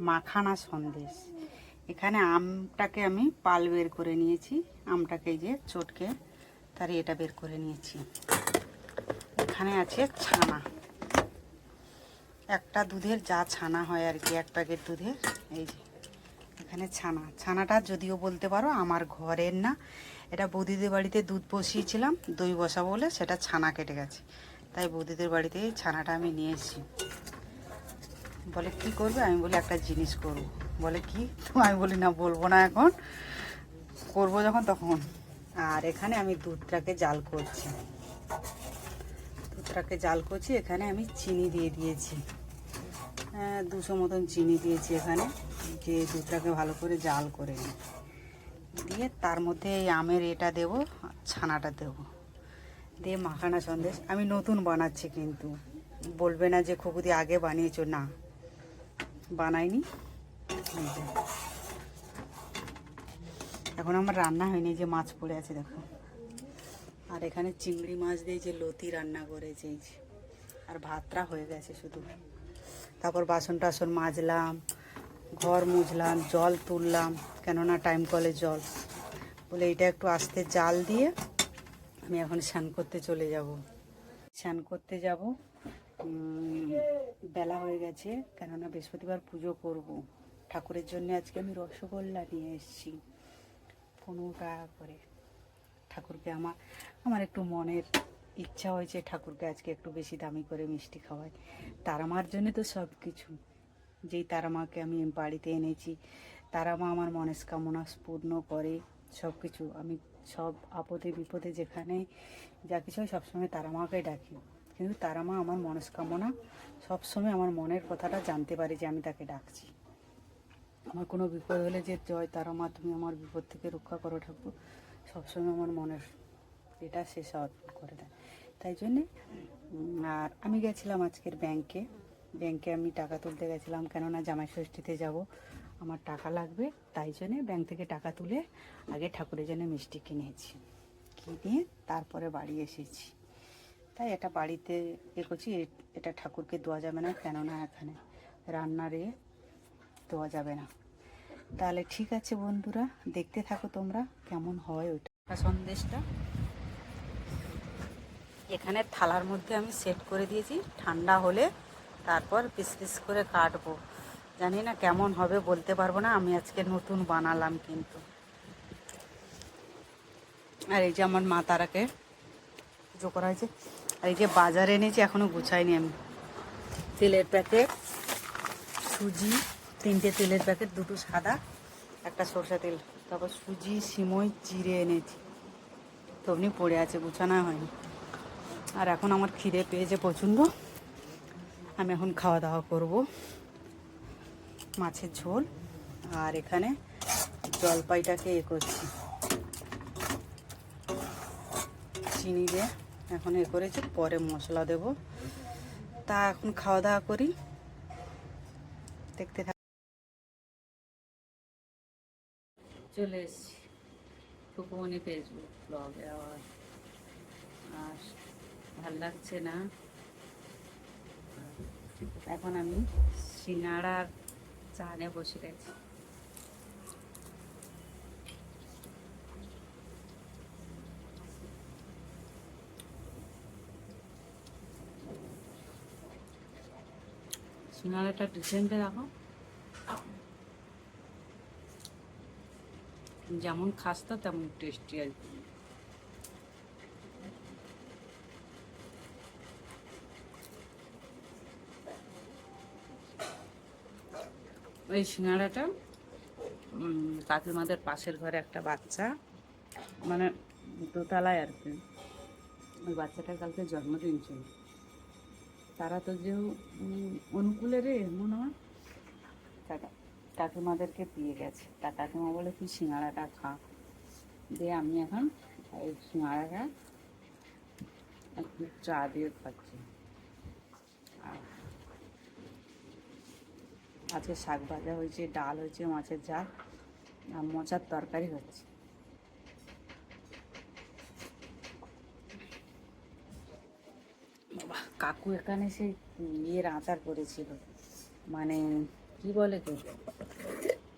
মাখানা সন্দেশ। এখানে আমটাকে আমি পাল বের করে নিয়েছি, আমটাকে এই যে চটকে তার এটা বের করে নিয়েছি। এখানে আছে ছানা, একটা দুধের যা ছানা হয় আর কি, এক প্যাকেট দুধের। এই যে এখানে ছানাটা যদিও বলতে পারো আমার ঘরের না, এটা বৌদিদের বাড়িতে দুধ বসিয়েছিলাম, দই বসাবো বলে সেটা ছানা কেটে গেছে, তাই বৌদিদের বাড়িতে এই ছানাটা আমি নিয়ে এসেছি। বলে কি করবে, আমি বলি একটা জিনিস করব। বলে কি, তো আমি বলি না, বলবো না এখন, করবো যখন তখন। আর এখানে আমি দুধটাকে জাল করছি, এখানে আমি চিনি দিয়ে দিয়েছি, 200 মতন চিনি দিয়েছি এখানে, যে দুধটাকে ভালো করে জাল করে নিই। দিয়ে তার মধ্যে এই আমের এটা দেবো, ছানাটা দেবো, দিয়ে মাখানা সন্দেশ। আমি নতুন বানাচ্ছি, কিন্তু বলবে না যে খুকুদি আগে বানিয়েছো, না বানাইনি। এখন আমার রান্না হয়নি, যে মাছ পড়ে আছে দেখো। আর এখানে চিংড়ি মাছ দিয়ে যে লতি রান্না করেছে, আর ভাতটা হয়ে গেছে শুধু। তারপর বাসন টাসন মাজলাম, ঘর মুছলাম, জল তুললাম, কেননা টাইম কলের জল, বলে এইটা একটু আস্তে জাল দিয়ে আমি এখন স্নান করতে চলে যাব। বেলা হয়ে গেছে, কেননা বৃহস্পতিবার পুজো করব। ঠাকুরের জন্য আজকে আমি রসগোল্লা নিয়ে এসেছি 15 টাকা করে। ঠাকুরকে আমার একটু মনের ইচ্ছা হয়েছে, ঠাকুরকে আজকে একটু বেশি দামি করে মিষ্টি খাওয়াই। তারা মার জন্য তো সব কিছু, যেই তারা মাকে আমি বাড়িতে এনেছি, তারা মা আমার মনস্কামনা পূর্ণ করে সব কিছু। আমি সব আপদে বিপদে যেখানে যা কিছু হয় সবসময় তারা মাকে ডাকি, কিন্তু তারা মা আমার মনস্কামনা সবসময়, আমার মনের কথাটা জানতে পারে যে আমি তাকে ডাকছি। আমার কোনো বিপদ হলে যে জয় তারা মা তুমি আমার বিপদ থেকে রক্ষা করো ঠাকুর, সবসময় আমার মনের এটা সে সব করে দেয়। তাই জন্যে আর আমি গেছিলাম আজকের ব্যাংকে আমি টাকা তুলতে গেছিলাম, কেননা জামাই ষষ্ঠীতে যাব, আমার টাকা লাগবে। তাই জন্যে ব্যাংক থেকে টাকা তুলে আগে ঠাকুরের জন্য মিষ্টি কিনেছি, কিনে তারপরে বাড়ি এসেছি। তাই এটা বাড়িতে করছি, এটা ঠাকুরকে দেওয়া যাবে না, কেননা এখানে রান্নারে দেওয়া যাবে না। তাহলে ঠিক আছে বন্ধুরা, দেখতে থাকো তোমরা কেমন হয় ওইটা সন্দেশটা। এখানে থালার মধ্যে আমি সেট করে দিয়েছি, ঠান্ডা হলে তারপর পিস পিস করে কাটবো। জানি না কেমন হবে, বলতে পারবো না, আমি আজকে নতুন বানালাম কিন্তু। আর এই যে আমার মা তারাকে পুজো করা হয়েছে। আর এই যে বাজারে এনেছি, এখনও গুছাইনি আমি, তেলের প্যাকেট, সুজি, 3টে তেলের প্যাকেট, 2টো সাদা, একটা সরষা তেল, তারপর সুজি, সিমই, চিড়ে এনেছি, তো এমনি পড়ে আছে, গুছানো হয়নি। আর এখন আমার খিদে পেয়েছে প্রচণ্ড, আমি এখন খাওয়া দাওয়া করব। মাছের ঝোল, আর এখানে জলপাইটাকে করছি চিনি দিয়ে, এখন করেছি, পরে মশলা দেব। তা এখন খাওয়া দাওয়া করি, দেখতে থাক। চলে এসছি ফুকুমনি ফেসবুক ব্লগে, আর ভাল লাগছে না। এখন আমি সিঙ্গাড়ার চা নিয়ে বসে গেছি। সিঙ্গাড়াটা ডিজাইনটা দেখো, যেমন খাস্তা তেমন টেস্টি আর কি। ওই সিঙ্গাড়াটা কাকিমাদের পাশের ঘরে একটা বাচ্চা, মানে দোতলায় আর কি, ওই বাচ্চাটার কালকে জন্মদিন ছিল। তারা তো যে অনুকূলে রে মনে হয় কাকিমাদেরকে দিয়ে গেছে, তা কাকিমা বলে তুই সিঙ্গাড়াটা খা। দিয়ে আমি এখন এই সিঙ্গাড়াটা একটু চা দিয়ে খাচ্ছি। আর আজকে শাক ভাজা হয়েছে, ডাল হয়েছে, মাছের ঝাল, আর মোচার তরকারি হচ্ছে। বাবা, কাকু এখানে সেই ইয়ের আচার করেছিল, মানে কি কি বলে তো,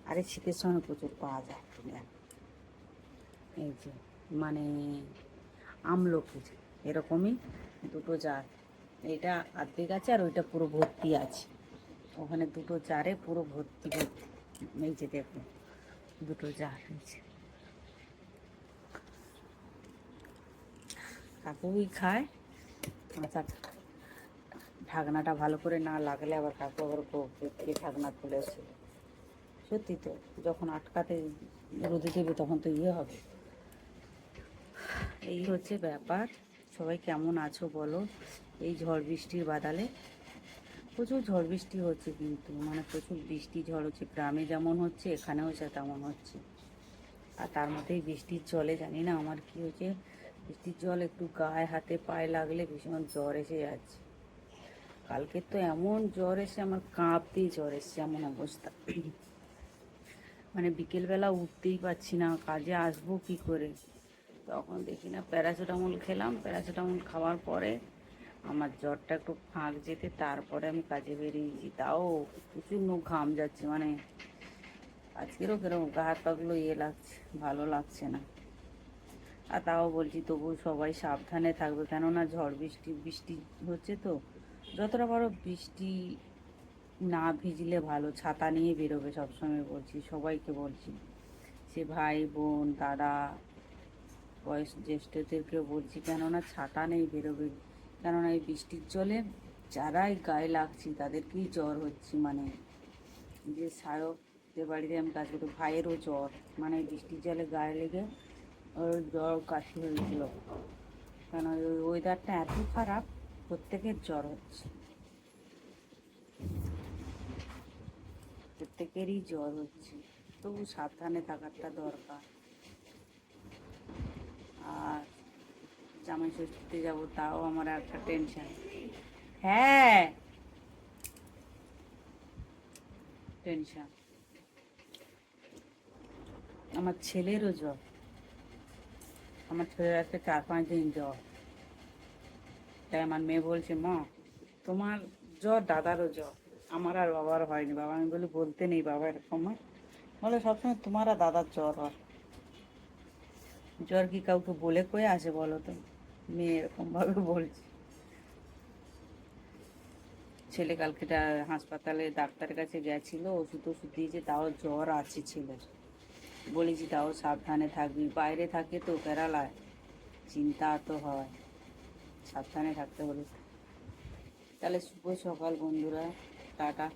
আরে শীতের সময় প্রচুর পাওয়া যায়। এই যে মানে আমলকির এরকমই দুটো জার, এটা আর্ধেক আছে আর ওইটা পুরো ভর্তি আছে। ওখানে দুটো জারে পুরো ভর্তি ভর্তি। এই যে দেখুন দুটো জার হয়েছে। কাকুই খায় আচ্ছা, ঢাকনাটা ভালো করে না লাগলে আবার কাকু আবার কে ঢাকনা খুলেছে। সত্যি তো, যখন আটকাতে রোদে দেবে তখন তো ইয়ে হবে। এই হচ্ছে ব্যাপার। সবাই কেমন আছো বলো। এই ঝড় বৃষ্টির বাদলে প্রচুর ঝড় বৃষ্টি হচ্ছে, কিন্তু মানে প্রচুর বৃষ্টি ঝড় হচ্ছে, গ্রামে যেমন হচ্ছে এখানেও সে তেমন হচ্ছে। আর তার মধ্যেই বৃষ্টির জলে জানি না আমার কি হয়েছে, বৃষ্টির জল একটু গায়ে হাতে পায়ে লাগলে ভীষণ জ্বর এসে যাচ্ছে। কালকে তো এমন জ্বর এসে আমার কাঁপতেই জ্বর এসছে, এমন অবস্থা। মানে বিকেলবেলা উঠতেই পারছি না, কাজে আসবো কি করে। তখন দেখি না প্যারাসিটামল খেলাম, প্যারাসিটামল খাওয়ার পরে আমার জ্বরটা একটু ফাঁক যেতে তারপরে আমি কাজে বেরিয়েছি। তাও প্রচুর ঘাম যাচ্ছে, মানে আজকেরও কিরকম গা হাত পাগুলো ইয়ে লাগছে, ভালো লাগছে না। আর তাও বলছি তবু সবাই সাবধানে থাকবে, কেননা ঝড় বৃষ্টি বৃষ্টি হচ্ছে তো। যতটা বড় বৃষ্টি না ভিজলে ভালো, ছাতা নিয়ে বেরোবে সবসময় বলছি, সবাইকে বলছি। সে ভাই বোন দাদা বয়স জ্যেষ্ঠদেরকেও বলছি, কেননা ছাতা নেই বেরোবে। কেননা এই বৃষ্টির জলে যারাই গায়ে লাগছে তাদেরকেই জ্বর হচ্ছে। মানে যে সায়কদের বাড়িতে আমি কাজ করি, ভাইয়েরও জ্বর, মানে বৃষ্টির জলে গায়ে লেগে ওর জ্বর কাশি হয়েছিল। কেন ওই ওয়েদারটা এত খারাপ, প্রত্যেকের জ্বর হচ্ছে, প্রত্যেকেরই জ্বর হচ্ছে। তবু সাবধানে থাকাটা দরকার। আর জামাই ষষ্ঠীতে যাবো, তাও আমার একটা টেনশন। হ্যাঁ, টেনশন। আমার ছেলেরও জ্বর, আমার ছেলের আজকে 4-5 দিন জ্বর। তাই আমার মেয়ে বলছে, মা তোমার জ্বর দাদারও জ্বর, আমার আর বাবার হয়নি। বাবা, আমি বলি বলতে নেই বাবা এরকম হয়, বলে সবসময় তোমার আর দাদার জ্বর হয়। জ্বর কি কাউকে বলে কয়ে আসে বলো তো, মেয়ে এরকমভাবে বলছে। ছেলে কালকে হাসপাতালে ডাক্তারের কাছে গেছিল, ওষুধ ওষুধ দিয়েছে, তাও জ্বর আছে ছেলের। বলেছি তাও সাবধানে থাকবি, বাইরে থাকে তো কেরালায়, চিন্তা তো হয়, সাবধানে থাকতে বলে। তাহলে শুভ সকাল বন্ধুরা, টাটা।